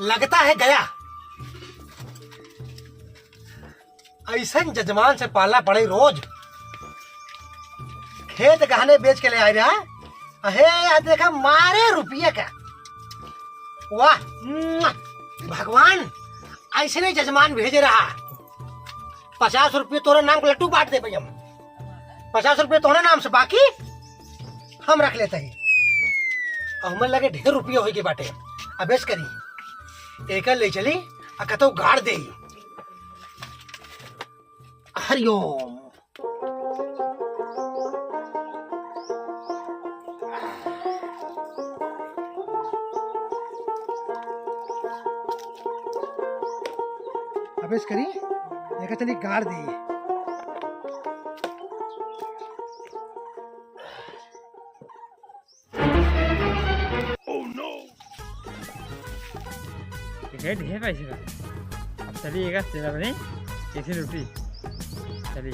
लगता है गया। ऐसा जजमान से पालना पड़े रोज। खेत गहने बेच के ले आए रहा। अहे देखा मारे रुपये का। वाह भगवान, ऐसे नहीं जजमान भेजे रहा। 50 रुपये तोरे नाम का लड्डू बांट दे भाई। हम 50 रुपये तोरे नाम से, बाकी हम रख लेते हैं। हमें लगे ढेर रुपये हो गए बाटे। अब बेच करी एक ले चली कतो गाड़ दे। हरिओम। अबेस करी एक चली गाड़ दी। ढेर पैसे का। अब चलिएगा चला बने कैसी रोटी। चलिए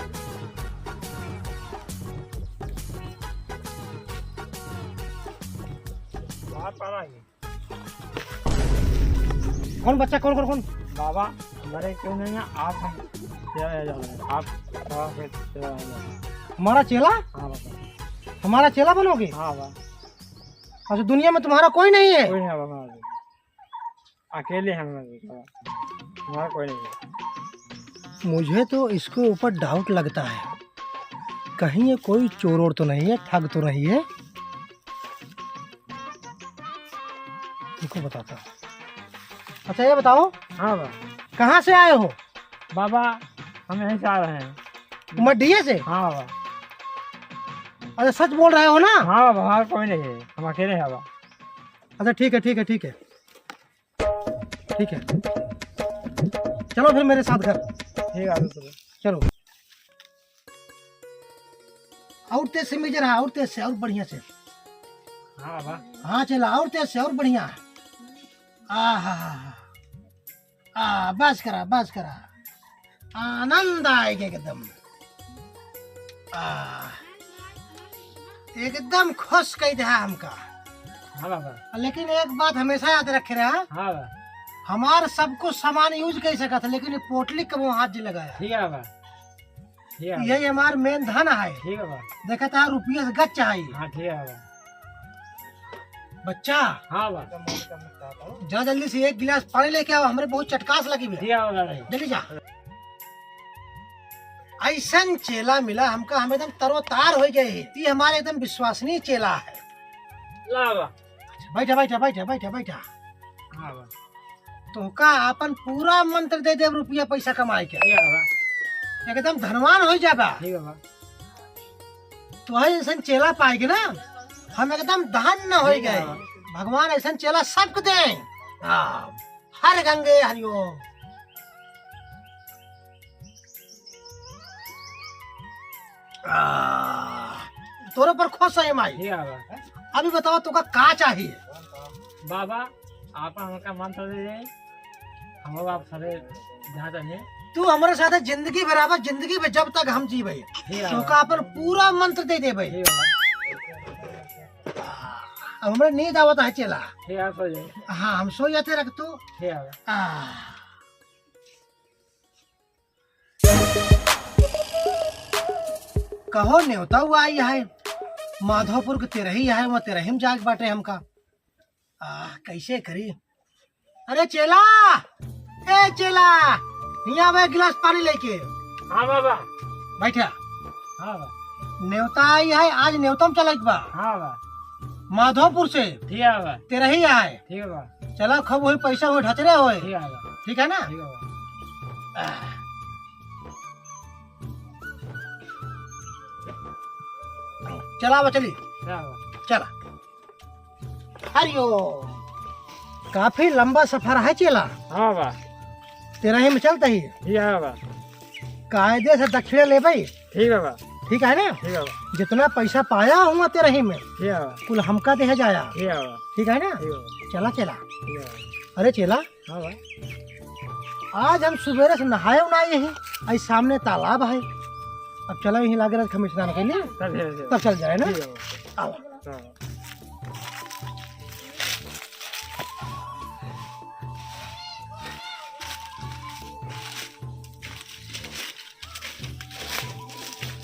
कौन बच्चा, कौन कौन कौन? बाबा हमारे क्यों नहीं है, आप हम चला जाओगे। आप चला हमारा चेला? हाँ बाबा। हमारा चेला बनोगे? हाँ बाबा। अच्छा, दुनिया में तुम्हारा कोई नहीं है? कोई है बाबा, अकेले हम हमारा कोई नहीं है। मुझे तो इसके ऊपर डाउट लगता है, कहीं ये कोई चोर और तो नहीं है, ठग तो नहीं है। इनको बताता हूँ। अच्छा ये बताओ, हाँ बाबा। कहाँ से आए हो? बाबा हम यहीं से आ रहे हैं। मड्डिये से? हाँ बाबा। अच्छा सच बोल रहे हो ना? हाँ बाबा, हमारा कोई नहीं है, हम अकेले हैं बाबा। अच्छा ठीक है ठीक है ठीक है ठीक है, चलो फिर मेरे साथ घर। ठीक है चलो। और तेज से मेजर है, और तेज से, और बढ़िया से। हाँ बाबा। हाँ चला, और तेज से, और बढ़िया। बस करा बस करा, आनंद आएगा एकदम। एकदम खुश कह दे हमका। हाँ बाबा। लेकिन एक बात हमेशा याद रखे रहा, हाँ बाबा। हमार सब कुछ सामान यूज कर सका था, लेकिन ये पोटली कब हाथ जी लगाया। ठीक है बाबा। ठीक है, यही हमार मेन धन है। ठीक है बाबा। देखा था रुपये से गच चाहिए। हाँ ठीक है बाबा। बच्चा हाँ बाबा। जा जल्दी से एक गिलास पानी लेके आओ, हमारे बहुत चटकास लगी हुई है। ठीक है बाबा। जल्दी जा। ऐसा चेला मिला हमका, हम एकदम तरोतार हो गए। ये हमारे एकदम विश्वसनीय चेला है। ला बाबा। बैठा बैठा बैठा बैठा बैठा। हाँ बाबा। तो का अपन पूरा मंत्र दे दे रुपया पैसा कमाए के, ठीक है बाबा। एकदम धनवान हो जाएगा। ठीक है बाबा। तो है ऐसा चेला पाएगी ना, हम एकदम धन हो गए। भगवान ऐसा चेला सबको दे। हर गंगे हरिओम। तोरे पर खुश है माई। ठीक है बाबा। अभी बताओ तुका का चाहिए? बाबा आप हमका मंत्र दे दे, हम आप सारे जहाँ चाहिए। तू हमारे साथ जिंदगी बराबर, जिंदगी में जब तक हम जी भाई, तो का अपन पूरा मंत्र दे दे भाई। ठीक है बाबा। अब हमारे नींद आवत है चेला। ठीक है, सो जाइए। हाँ हम सो जाते रख तू। ठीक है बाबा। कहो न्योता हुआ आई है माधोपुर के तेरही है, वहाँ तेरही में जाग बाटे हमका। कैसे करी? अरे चेला, ए चेला, यहाँ वे गिलास पानी लेके। हाँ बाबा। बैठा। हाँ बाबा। न्योता आई है, आज न्योतम चलत बा हाँ बाबा। माधोपुर से। ठीक है बाबा। तेरही आए। ठीक है बाबा। चला खब हुई पैसा हुई ढचरे हुए। ठीक है बाबा। ठीक है ना? ठीक है बाबा। चला बा चली, ठीक है बाबा। चला। हरिओम। काफी लंबा सफर है चेला, हाँ बाबा। तेरही में चलता ही। ठीक है बाबा। कायदे से दक्षिण ले भाई। ठीक है बाबा। ठीक है ना? ठीक है बाबा। जितना पैसा पाया हूँ तेरही में, ठीक है बाबा। कुल हमका दे जाया। ठीक है बाबा। ठीक है ना? ठीक है बाबा। चला चला। ठीक है बाबा। अरे चेला, हाँ भाई। आज हम सुबह से नहाए उनाए यही, आई सामने तालाब है। अब चलो यहीं लागे रख स्नान के लिए, तब चल जाए ना। ठीक है बाबा। आओ। हाँ।